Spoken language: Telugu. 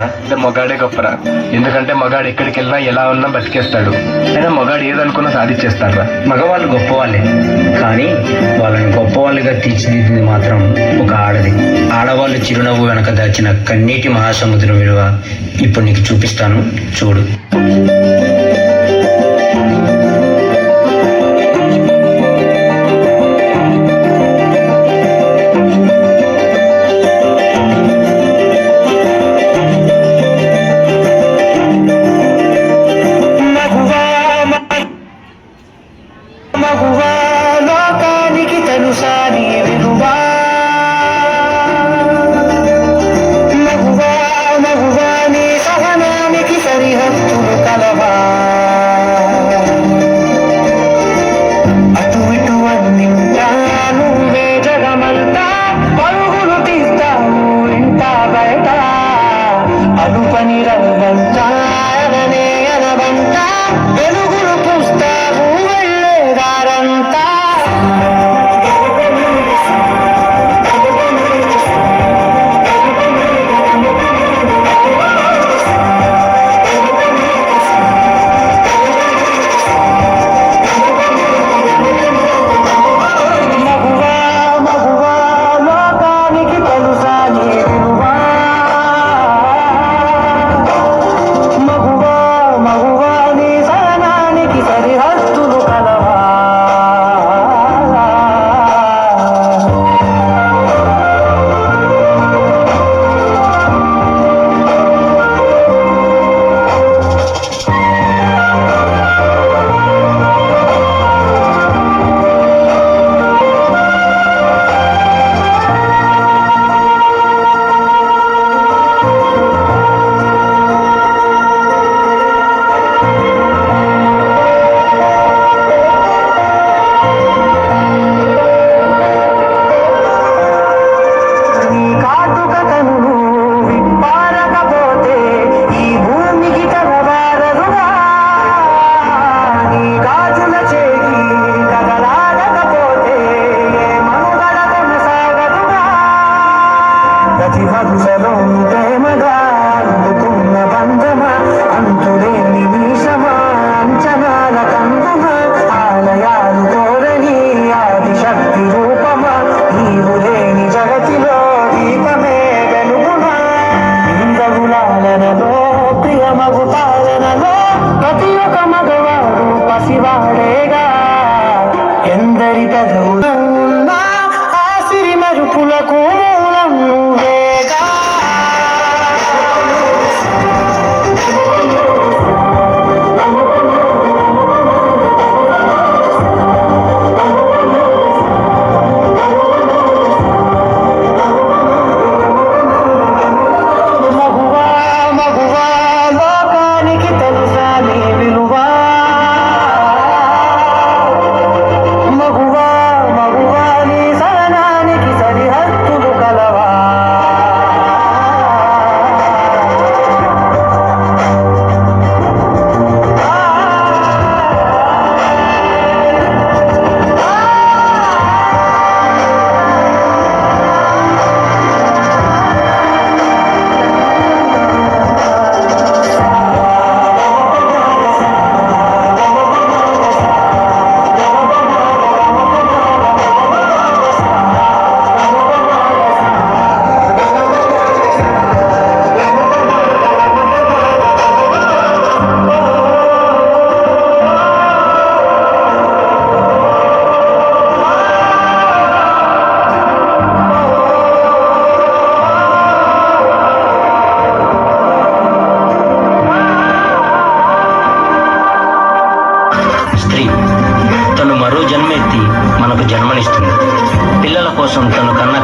అంటే మగాడే గొప్పరా. ఎందుకంటే మగాడు ఎక్కడికి వెళ్ళినా ఎలా ఉన్నా బతికేస్తాడు. అయినా మగాడు ఏదనుకున్నా సాధించేస్తాడు. మగవాళ్ళు గొప్పవాళ్ళే, కానీ వాళ్ళని గొప్పవాళ్ళుగా తీర్చిదిద్దింది మాత్రం ఒక ఆడది. ఆడవాళ్ళు చిరునవ్వు వెనక దాచిన కన్నీటి మహాసముద్రం విలువ ఇప్పుడు నీకు చూపిస్తాను, చూడు. లోకానికి తెలుసా నీ విలువా? మగువా నీ సహనానికి సరిహద్దులు కలవా? అటు ఇటు అన్నింటా నువ్వే జగమంతా, పరుగులు తీస్తావు ఇంట బయట. అలుపని రవ్వంతా అననే అనవంతా, వెలుగులు పూస్తావు వెళ్ళేదారంతా. మగువా లోకానికి తెలుసా నీ విలువా? మగువా నీ సహనానికి సరిహద్దులు కలవా? నీ కాటుక కన్ను విప్పారకపోతే ఈ భూమికి తలవారదుగా. నీ గాజుల చేయి కదలాడకపోతే ఏ మనుగడ కొనసాగదుగా. ప్రతి హంసలో ప్రేమగా అందుకున్న బంధమా, అంతులేని మీసమా, అంచనాల కందుమా, ఆలయాలు కోరని ఆదిశక్తి రూపమా, నీవు లేని జగతిలో దీపమే వెలుగునా. ఇంద్రగులాలనలో ప్రియమగు పాలనలో ప్రతి ఒక్క మగవాడు పసివాడేగా. ఎందరి పెదవులు ఉన్నా ఆ సిరి మెరుపులకు మూలం నువ్వేగా. మగువా లోకానికి తెలుసా నీ విలువా? మగువా నీ సహనానికి సరిహద్దులు కలవా? స్త్రీ తను మరో జన్మెత్తి మనకు జన్మనిస్తుంది. పిల్లల కోసం తను కన్న